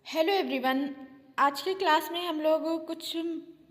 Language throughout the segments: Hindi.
Hello everyone. आज के क्लास में हम लोग कुछ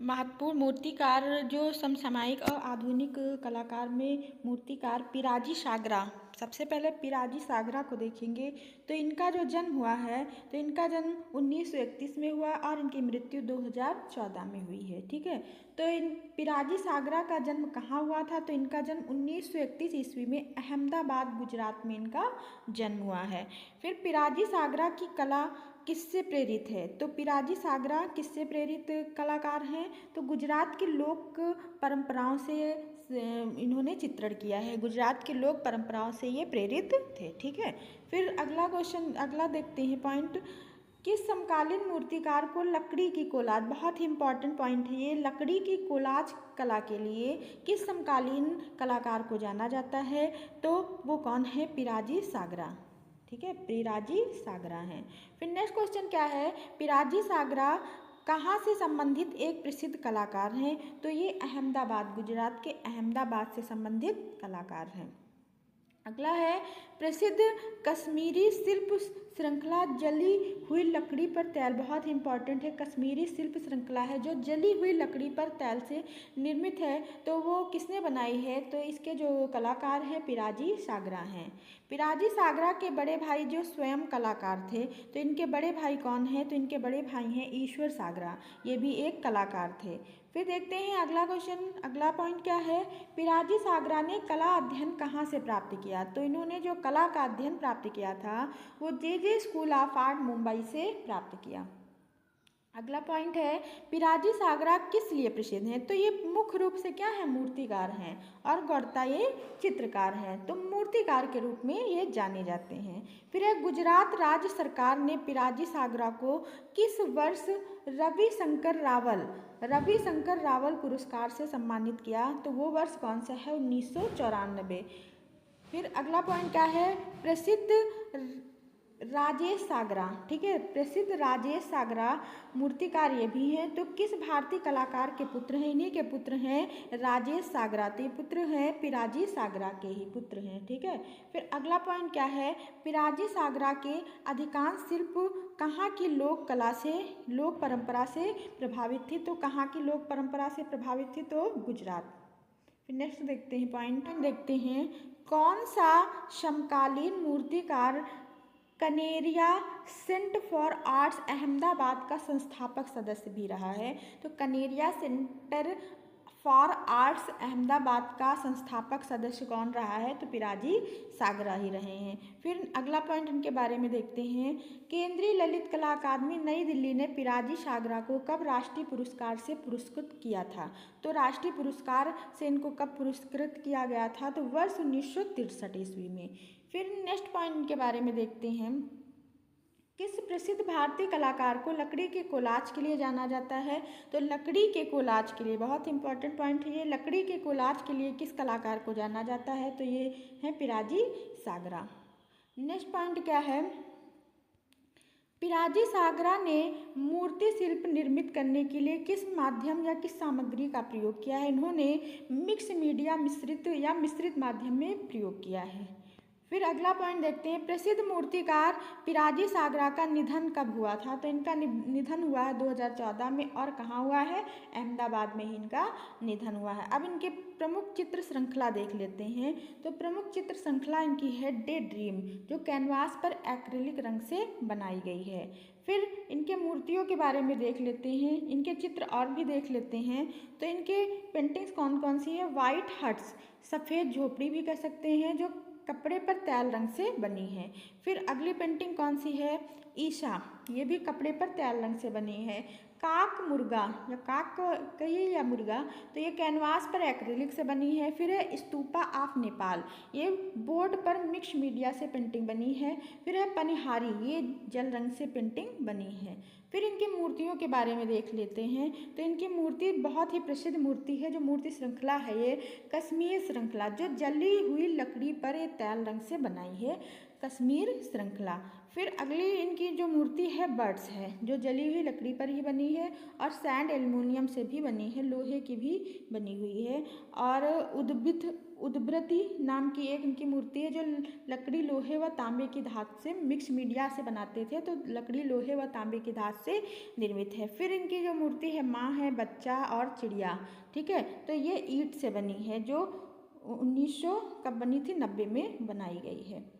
महत्वपूर्ण मूर्तिकार जो समसामयिक और आधुनिक कलाकार में मूर्तिकार पिराजी सागरा, सबसे पहले पिराजी सागरा को देखेंगे। तो इनका जो जन्म हुआ है तो इनका जन्म 1931 में हुआ और इनकी मृत्यु 2014 में हुई है। ठीक है, तो इन पिराजी सागरा का जन्म कहाँ हुआ था? तो इनका जन्म 1931 ईस्वी में अहमदाबाद गुजरात में इनका जन्म हुआ है। फिर पिराजी सागरा की कला किससे प्रेरित है? तो पिराजी सागरा किससे प्रेरित कलाकार हैं? तो गुजरात की लोक परंपराओं से इन्होंने चित्रण किया है। गुजरात की लोक परंपराओं से ये प्रेरित थे। ठीक है, फिर अगला क्वेश्चन, अगला देखते हैं पॉइंट। किस समकालीन मूर्तिकार को लकड़ी की कोलाज, बहुत ही इंपॉर्टेंट पॉइंट है ये, लकड़ी की कोलाज कला के लिए किस समकालीन कलाकार को जाना जाता है? तो वो कौन है? पिराजी सागरा। ठीक है, पिराजी सागरा हैं। फिर नेक्स्ट क्वेश्चन क्या है? पिराजी सागरा कहाँ से संबंधित एक प्रसिद्ध कलाकार हैं? तो ये अहमदाबाद, गुजरात के अहमदाबाद से संबंधित कलाकार हैं। अगला है प्रसिद्ध कश्मीरी शिल्प श्रृंखला जली हुई लकड़ी पर तैल, बहुत ही इंपॉर्टेंट है। कश्मीरी शिल्प श्रृंखला है जो जली हुई लकड़ी पर तैल से निर्मित है, तो वो किसने बनाई है? तो इसके जो कलाकार हैं पिराजी सागरा हैं। पिराजी सागरा के बड़े भाई जो स्वयं कलाकार थे, तो इनके बड़े भाई कौन हैं? तो इनके बड़े भाई हैं ईश्वर सागरा, ये भी एक कलाकार थे। फिर देखते हैं अगला क्वेश्चन, अगला पॉइंट क्या है? पिराजी सागरा ने कला अध्ययन कहाँ से प्राप्त किया? तो इन्होंने जो कला का अध्ययन प्राप्त किया था वो जे स्कूल ऑफ आर्ट मुंबई से प्राप्त किया। अगला पॉइंट है पिराजी सागरा किस लिए प्रसिद्ध हैं? तो ये मुख्य रूप से क्या है? मूर्तिकार हैं और गौरता ये चित्रकार हैं, तो मूर्तिकार के रूप में ये जाने जाते हैं। फिर है गुजरात राज्य सरकार ने पिराजी सागरा को किस वर्ष रविशंकर रावल पुरस्कार से सम्मानित किया? तो वो वर्ष कौन सा है? 1994। फिर अगला पॉइंट क्या है? प्रसिद्ध राजेश सागरा, ठीक है, प्रसिद्ध राजेश सागरा मूर्तिकार ये भी हैं। तो किस भारतीय कलाकार के पुत्र हैं? इन्हीं के पुत्र हैं राजेश सागरा, तो ये पुत्र हैं पिराजी सागरा के ही पुत्र हैं। ठीक है, फिर अगला पॉइंट क्या है? पिराजी सागरा के अधिकांश शिल्प कहाँ की लोक कला से, लोक परंपरा से प्रभावित थी? तो कहाँ की लोक परंपरा से प्रभावित थी? तो गुजरात। फिर नेक्स्ट देखते हैं पॉइंट, देखते हैं कौन सा समकालीन मूर्तिकार Kaneria centre for arts Ahmedabad का संस्थापक सदस्य भी रहा है? तो Kaneria centre for arts Ahmedabad का संस्थापक सदस्य कौन रहा है? तो पिराजी सागरा ही रहे हैं। फिर अगला पॉइंट इनके बारे में देखते हैं। केंद्रीय ललित कला अकादमी नई दिल्ली ने पिराजी सागरा को कब राष्ट्रीय पुरस्कार से पुरस्कृत किया था? तो राष्ट्रीय पुरस्कार से इनको कब पुरस्कृत किया गया था? तो वर्ष 1963 ईस्वी में। फिर नेक्स्ट पॉइंट के बारे में देखते हैं। किस प्रसिद्ध भारतीय कलाकार को लकड़ी के कोलाज के लिए जाना जाता है? तो लकड़ी के कोलाज के लिए, बहुत इंपॉर्टेंट पॉइंट है ये, लकड़ी के कोलाज के लिए किस कलाकार को जाना जाता है? तो ये है पिराजी सागरा। नेक्स्ट पॉइंट क्या है? पिराजी सागरा ने मूर्ति शिल्प निर्मित करने के लिए किस माध्यम या किस सामग्री का प्रयोग किया है? इन्होंने मिक्स मीडिया मिश्रित माध्यम में प्रयोग किया है। फिर अगला पॉइंट देखते हैं। प्रसिद्ध मूर्तिकार पिराजी सागरा का निधन कब हुआ था? तो इनका निधन हुआ है 2014 में, और कहाँ हुआ है? अहमदाबाद में ही इनका निधन हुआ है। अब इनके प्रमुख चित्र श्रृंखला देख लेते हैं। तो प्रमुख चित्र श्रृंखला इनकी है डे ड्रीम, जो कैनवास पर एक्रिलिक रंग से बनाई गई है। फिर इनके मूर्तियों के बारे में देख लेते हैं, इनके चित्र और भी देख लेते हैं। तो इनके पेंटिंग्स कौन कौन सी है? वाइट हट्स, सफ़ेद झोपड़ी भी कह सकते हैं, जो कपड़े पर तैल रंग से बनी है। फिर अगली पेंटिंग कौन सी है? ईशा, ये भी कपड़े पर तैल रंग से बनी है। काक मुर्गा, या काक कहिए या मुर्गा, तो ये कैनवास पर एक्रिलिक से बनी है। फिर है स्तूपा ऑफ नेपाल, ये बोर्ड पर मिक्स मीडिया से पेंटिंग बनी है। फिर है पनिहारी, ये जल रंग से पेंटिंग बनी है। फिर इनकी मूर्तियों के बारे में देख लेते हैं। तो इनकी मूर्ति बहुत ही प्रसिद्ध मूर्ति है, जो मूर्ति श्रृंखला है ये कश्मीर श्रृंखला, जो जली हुई लकड़ी पर ये तैल रंग से बनाई है। कश्मीर श्रृंखला। फिर अगली इनकी जो मूर्ति है बर्ड्स है, जो जली हुई लकड़ी पर ही बनी है और सैंड एल्युमिनियम से भी बनी है, लोहे की भी बनी हुई है। और उद्भृति नाम की एक इनकी मूर्ति है, जो लकड़ी लोहे व तांबे की धातु से मिक्स मीडिया से बनाते थे, तो लकड़ी लोहे व तांबे की धातु से निर्मित है। फिर इनकी जो मूर्ति है माँ है, बच्चा और चिड़िया, ठीक है, तो ये ईंट से बनी है, जो 1900 कब बनी थी, 90 में बनाई गई है।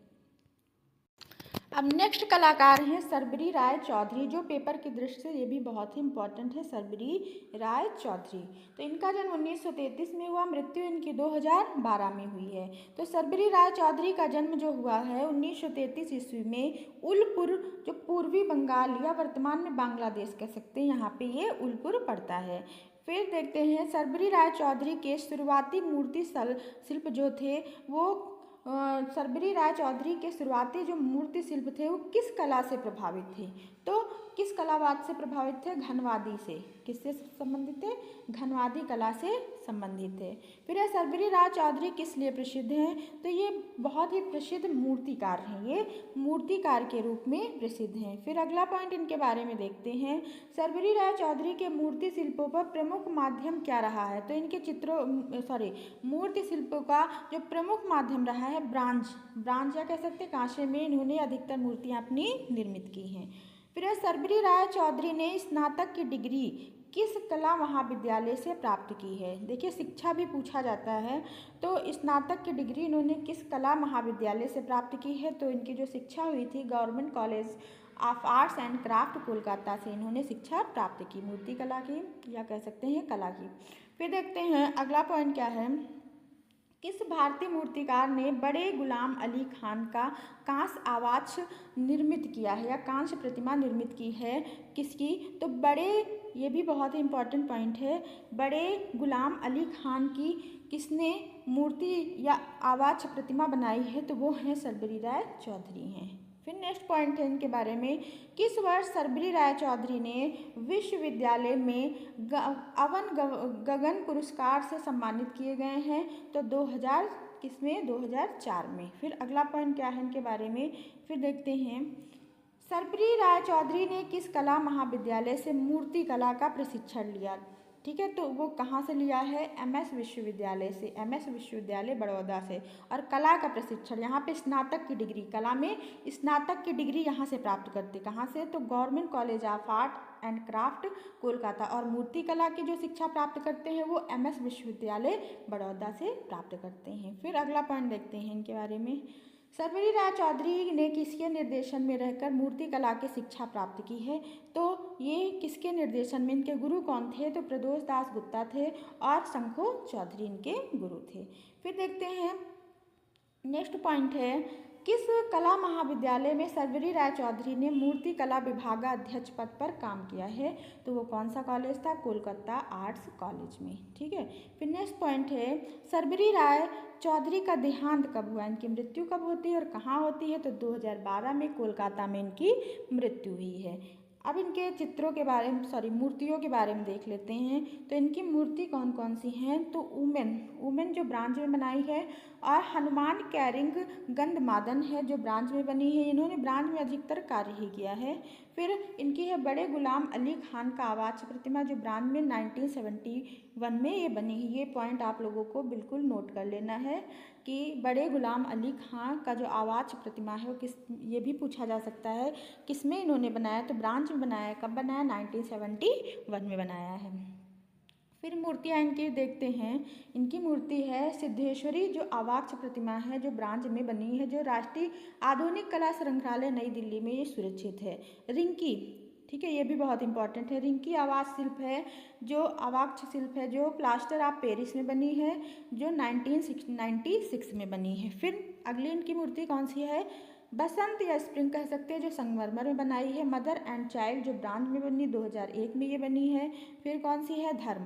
अब नेक्स्ट कलाकार हैं सरबरी राय चौधरी, जो पेपर की दृष्टि से ये भी बहुत ही इम्पोर्टेंट है, सरबरी राय चौधरी। तो इनका जन्म 1933 में हुआ, मृत्यु इनकी 2012 में हुई है। तो सरबरी राय चौधरी का जन्म जो हुआ है 1933 ईस्वी में उलपुर, जो पूर्वी बंगाल या वर्तमान में बांग्लादेश कह सकते हैं, यहाँ पे ये उलपुर पड़ता है। फिर देखते हैं सरबरी राय चौधरी के शुरुआती मूर्ति शिल्प जो थे वो सरबरी राय चौधरी के शुरुआती जो मूर्ति शिल्प थे वो किस कला से प्रभावित थे, तो किस कलावाद से प्रभावित थे, घनवादी से। किससे संबंधित थे, घनवादी कला से संबंधित थे। फिर यह सरबरी राय चौधरी किस लिए प्रसिद्ध हैं, तो ये बहुत ही प्रसिद्ध मूर्तिकार हैं, ये मूर्तिकार के रूप में प्रसिद्ध हैं। फिर अगला पॉइंट इनके बारे में देखते हैं, सरबरी राय चौधरी के मूर्ति शिल्पों पर प्रमुख माध्यम क्या रहा है, तो इनके मूर्ति शिल्पों का जो प्रमुख माध्यम रहा है ब्रांज या कह सकते हैं कांसे में इन्होंने अधिकतर मूर्तियाँ अपनी निर्मित की हैं। फिर सरबरी राय चौधरी ने स्नातक की डिग्री किस कला महाविद्यालय से प्राप्त की है। देखिए शिक्षा भी पूछा जाता है, तो स्नातक की डिग्री इन्होंने किस कला महाविद्यालय से प्राप्त की है, तो इनकी जो शिक्षा हुई थी government college of arts and craft Kolkata से इन्होंने शिक्षा प्राप्त की, मूर्ति कला की या कह सकते हैं कला की। फिर देखते हैं अगला पॉइंट क्या है, किस भारतीय मूर्तिकार ने बड़े गुलाम अली खान का कांस्य आवाज निर्मित किया है या कांस्य प्रतिमा निर्मित की है, किसकी, तो बड़े, ये भी बहुत ही इम्पोर्टेंट पॉइंट है, बड़े गुलाम अली खान की किसने मूर्ति या आवाज प्रतिमा बनाई है, तो वो हैं सरबरी राय चौधरी हैं। फिर नेक्स्ट पॉइंट है इनके बारे में, किस वर्ष सरबरी राय चौधरी ने विश्वविद्यालय में गगन पुरस्कार से सम्मानित किए गए हैं, तो 2004 में। फिर अगला पॉइंट क्या है इनके बारे में, फिर देखते हैं सरबरी राय चौधरी ने किस कला महाविद्यालय से मूर्ति कला का प्रशिक्षण लिया, ठीक है, तो वो कहाँ से लिया है, MS विश्वविद्यालय से, MS विश्वविद्यालय बड़ौदा से। और कला का प्रशिक्षण यहाँ पे स्नातक की डिग्री, कला में स्नातक की डिग्री यहाँ से प्राप्त करते, कहाँ से, तो government college of art and craft Kolkata. और मूर्ति कला की जो शिक्षा प्राप्त करते हैं वो MS विश्वविद्यालय बड़ौदा से प्राप्त करते हैं। फिर अगला पॉइंट देखते हैं इनके बारे में, सरबरी राय चौधरी ने किसके निर्देशन में रहकर मूर्ति कला की शिक्षा प्राप्त की है, तो ये किसके निर्देशन में, इनके गुरु कौन थे, तो प्रदोष दास गुप्ता थे और शंखो चौधरी इनके गुरु थे। फिर देखते हैं नेक्स्ट पॉइंट है, किस कला महाविद्यालय में सरबरी राय चौधरी ने मूर्ति कला विभागाध्यक्ष पद पर काम किया है, तो वो कौन सा कॉलेज था, कोलकाता आर्ट्स कॉलेज में, ठीक है। फिर नेक्स्ट पॉइंट है, सरबरी राय चौधरी का देहांत कब हुआ, इनकी मृत्यु कब होती है और कहाँ होती है, तो 2012 में कोलकाता में इनकी मृत्यु हुई है। अब इनके चित्रों के बारे में मूर्तियों के बारे में देख लेते हैं, तो इनकी मूर्ति कौन कौन सी हैं, तो उमेन जो ब्रांज में बनाई है, और हनुमान कैरिंग गंधमादन है जो ब्रांज में बनी है, इन्होंने ब्रांज में अधिकतर कार्य ही किया है। फिर इनकी है बड़े गुलाम अली खान का आवाज प्रतिमा जो ब्रांज में 1971 में ये बनी है। ये पॉइंट आप लोगों को बिल्कुल नोट कर लेना है कि बड़े गुलाम अली खान का जो आवाज प्रतिमा है वो ये भी पूछा जा सकता है किस में इन्होंने बनाया, तो ब्रांच में बनाया। कब बनाया, 1971 में बनाया है। फिर मूर्तियाँ इनकी देखते हैं, इनकी मूर्ति है सिद्धेश्वरी जो आवाक्ष प्रतिमा है जो ब्रांच में बनी है, जो राष्ट्रीय आधुनिक कला संग्रहालय नई दिल्ली में ये सुरक्षित है। रिंकी, ठीक है, ये भी बहुत इंपॉर्टेंट है। रिंकी आवाज शिल्प है जो आवाक्ष शिल्प है जो प्लास्टर ऑफ पेरिस में बनी है, जो 1996 में बनी है। फिर अगली इनकी मूर्ति कौन सी है, बसंत या स्प्रिंग कह सकते हैं, जो संगमरमर में बनाई है। मदर एंड चाइल्ड जो ब्रांच में बनी 2001 में ये बनी है। फिर कौन सी है, धर्म,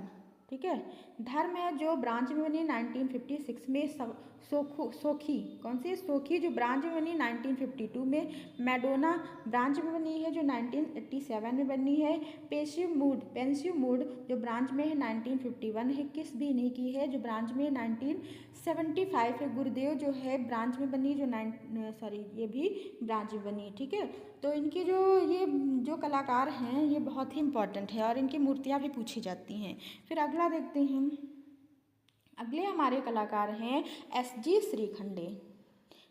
ठीक है। धर्म है जो ब्रांच में बनी 1956 में। सोखी, कौन सी? सोखी जो ब्रांच में बनी 1952 में। मैडोना ब्रांच में बनी है जो 1987 में बनी है। पेंसिव मूड जो ब्रांच में है 1951 है। किस भी नहीं की है जो ब्रांच में 1975 है। गुरुदेव जो है ब्रांच में बनी जो ये भी ब्रांच में बनी है, ठीक है। तो इनके ये जो कलाकार हैं ये बहुत ही इम्पोर्टेंट है और इनकी मूर्तियाँ भी पूछी जाती हैं। फिर अगला देखते हैं। अगले हमारे कलाकार हैं SG श्रीखंडे,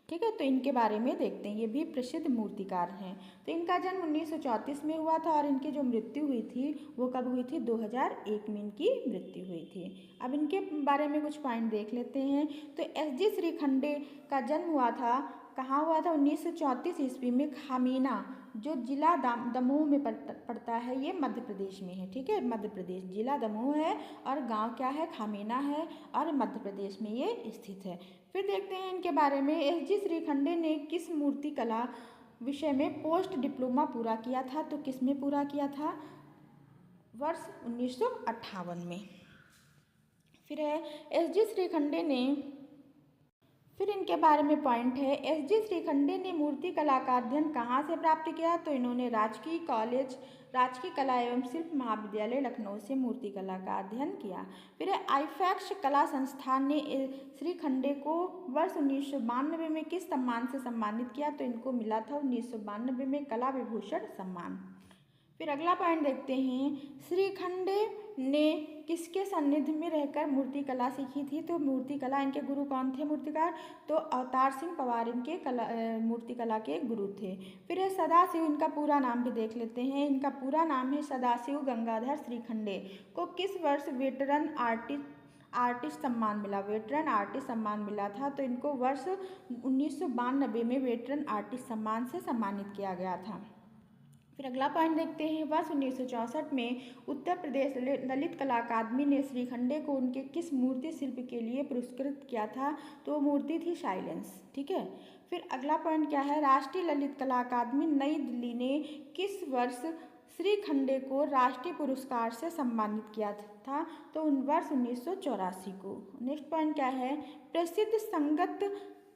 ठीक है। तो इनके बारे में देखते हैं। ये भी प्रसिद्ध मूर्तिकार हैं। तो इनका जन्म 1934 में हुआ था और इनकी जो मृत्यु हुई थी वो कब हुई थी? 2001 में इनकी मृत्यु हुई थी। अब इनके बारे में कुछ पॉइंट देख लेते हैं। तो SG श्रीखंडे का जन्म हुआ था, कहाँ हुआ था? 1934 ईस्वी में खामीना जो जिला दमोह में पड़ता है, ये मध्य प्रदेश में है, ठीक है। मध्य प्रदेश, जिला दमोह है और गांव क्या है? खामीना है और मध्य प्रदेश में ये स्थित है। फिर देखते हैं इनके बारे में। SG श्रीखंडे ने किस मूर्ति कला विषय में पोस्ट डिप्लोमा पूरा किया था? तो किस में पूरा किया था? वर्ष 1958 में। फिर है SG श्रीखंडे ने, फिर इनके बारे में पॉइंट है। SG श्रीखंडे ने मूर्ति कला का अध्ययन कहाँ से प्राप्त किया? तो इन्होंने राजकीय कला एवं शिल्प महाविद्यालय लखनऊ से मूर्ति कला का अध्ययन किया। फिर आईफैक्स कला संस्थान ने श्रीखंडे को वर्ष 1992 में किस सम्मान से सम्मानित किया? तो इनको मिला था 1992 में कला विभूषण सम्मान। फिर अगला पॉइंट देखते हैं। श्रीखंडे ने किसके सानिध्य में रहकर मूर्ति कला सीखी थी? तो मूर्ति कला, इनके गुरु कौन थे मूर्तिकार? तो अवतार सिंह पवार इनके मूर्ति कला के गुरु थे। फिर है सदाशिव, इनका पूरा नाम भी देख लेते हैं। इनका पूरा नाम है सदाशिव गंगाधर श्रीखंडे। को किस वर्ष वेटरन आर्टिस्ट सम्मान मिला? वेटरन आर्टिस्ट सम्मान मिला था। तो इनको वर्ष 1992 में वेटरन आर्टिस्ट सम्मान से सम्मानित किया गया था। फिर अगला पॉइंट देखते हैं। वर्ष 1964 में उत्तर प्रदेश ललित कला अकादमी ने श्रीखंडे को उनके किस मूर्ति शिल्प के लिए पुरस्कृत किया था? तो मूर्ति थी साइलेंस, ठीक है। फिर अगला पॉइंट क्या है? राष्ट्रीय ललित कला अकादमी नई दिल्ली ने किस वर्ष श्रीखंडे को राष्ट्रीय पुरस्कार से सम्मानित किया था? तो वर्ष 1984 को। नेक्स्ट पॉइंट क्या है? प्रसिद्ध संगत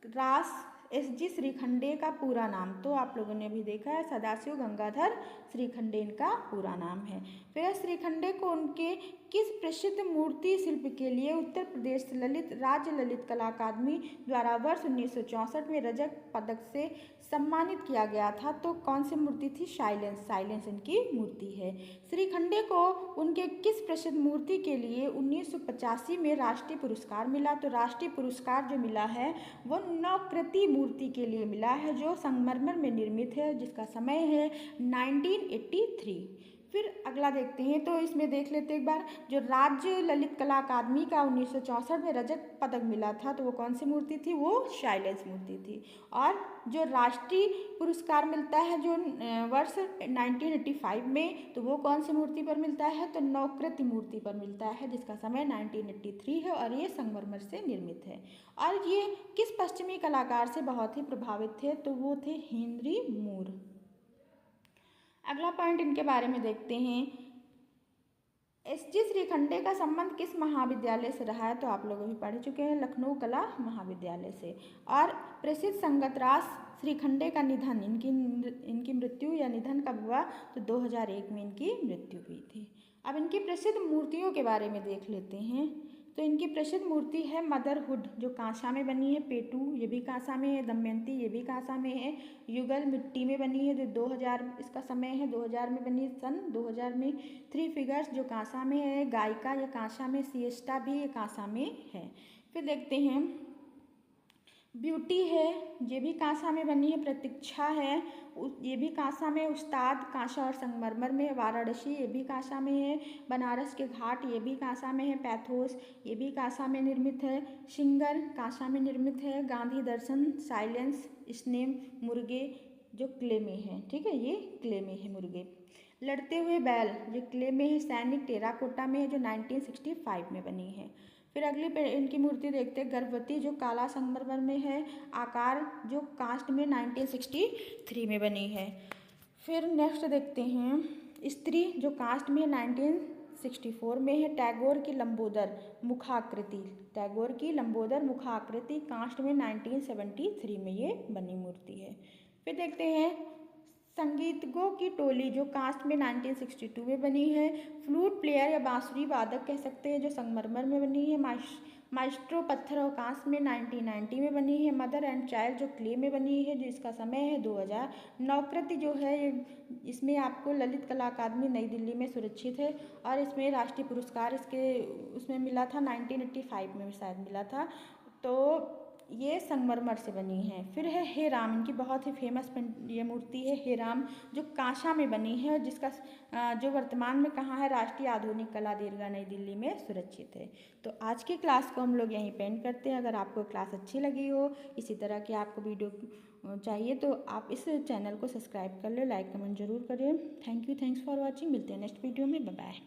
रास SG श्रीखंडे का पूरा नाम, तो आप लोगों ने भी देखा है सदाशिव गंगाधर श्रीखंडे इनका पूरा नाम है। फिर श्रीखंडे को उनके किस प्रसिद्ध मूर्ति शिल्प के लिए उत्तर प्रदेश राज्य ललित कला अकादमी द्वारा वर्ष 1964 में रजत पदक से सम्मानित किया गया था? तो कौन सी मूर्ति थी? साइलेंस इनकी मूर्ति है। श्रीखंडे को उनके किस प्रसिद्ध मूर्ति के लिए 1985 में राष्ट्रीय पुरस्कार मिला? तो राष्ट्रीय पुरस्कार जो मिला है वो नौकृति मूर्ति के लिए मिला है जो संगमरमर में निर्मित है, जिसका समय है 1983। फिर अगला देखते हैं। तो इसमें देख लेते हैं एक बार। जो राज्य ललित कला अकादमी का 1964 में रजत पदक मिला था तो वो कौन सी मूर्ति थी? वो साइलेंस मूर्ति थी। और जो राष्ट्रीय पुरस्कार मिलता है जो वर्ष 1985 में, तो वो कौन सी मूर्ति पर मिलता है? तो नौकृति मूर्ति पर मिलता है, जिसका समय 1983 है और ये संगमरमर से निर्मित है। और ये किस पश्चिमी कलाकार से बहुत ही प्रभावित थे? तो वो थे हेनरी मूर। अगला पॉइंट इनके बारे में देखते हैं। SG श्रीखंडे का संबंध किस महाविद्यालय से रहा है? तो आप लोग भी पढ़ चुके हैं, लखनऊ कला महाविद्यालय से। और प्रसिद्ध संगत रास श्रीखंडे का निधन, इनकी मृत्यु या निधन कब हुआ? तो 2001 में इनकी मृत्यु हुई थी। अब इनकी प्रसिद्ध मूर्तियों के बारे में देख लेते हैं। तो इनकी प्रसिद्ध मूर्ति है मदरहुड जो कांसा में बनी है। पेटू ये भी कांसा में है। दमयंती ये भी कांसा में है। युगल मिट्टी में बनी है जो 2000 इसका समय है, 2000 में बनी, सन 2000 में। थ्री फिगर्स जो कांसा में है। गायिका ये कांसा में। सिएस्टा भी ये कांसा में है। फिर देखते हैं ब्यूटी है, ये भी कांसा में बनी है। प्रतीक्षा है, ये भी कांसा में। उस्ताद कांसा और संगमरमर में। वाराणसी ये भी कांसा में है। बनारस के घाट ये भी कांसा में है। पैथोस ये भी कांसा में निर्मित है। सिंगर कांसा में निर्मित है। गांधी दर्शन, साइलेंस, स्नेम, मुर्गे जो क्ले में है, ठीक है, ये क्ले में है मुर्गे। लड़ते हुए बैल ये क्ले में है। सैनिक टेराकोटा में है जो 1965 में बनी है। फिर अगली इनकी मूर्ति देखते हैं। गर्भवती जो काला संगमरमर में है। आकार जो कास्ट में 1963 में बनी है। फिर नेक्स्ट देखते हैं स्त्री जो कास्ट में 19 1964 में है। टैगोर की लंबोदर मुखाकृति, टैगोर की लंबोदर मुखाकृति कांस्ट में 1973 में ये बनी मूर्ति है। फिर देखते हैं संगीतज्ञों की टोली जो कांस्ट में 1962 में बनी है। फ्लूट प्लेयर या बांसुरी वादक कह सकते हैं जो संगमरमर में बनी है। माइस्ट्रो पत्थर और कांस्य में 1990 में बनी है। मदर एंड चाइल्ड जो क्ले में बनी है जिसका समय है 2000। नौकृति जो है इसमें आपको ललित कला अकादमी नई दिल्ली में सुरक्षित है और इसमें राष्ट्रीय पुरस्कार इसके उसमें मिला था 1985 में शायद मिला था। तो ये संगमरमर से बनी है। फिर है हे राम, इनकी बहुत ही फेमस ये मूर्ति है हे राम जो कांसा में बनी है और जिसका जो वर्तमान में कहाँ है राष्ट्रीय आधुनिक कला दीर्घा नई दिल्ली में सुरक्षित है। तो आज की क्लास को हम लोग यहीं पे एंड करते हैं। अगर आपको क्लास अच्छी लगी हो, इसी तरह की आपको वीडियो चाहिए तो आप इस चैनल को सब्सक्राइब कर ले, लाइक कमेंट जरूर करें। Thanks for watching. मिलते हैं नेक्स्ट वीडियो में। Bye bye.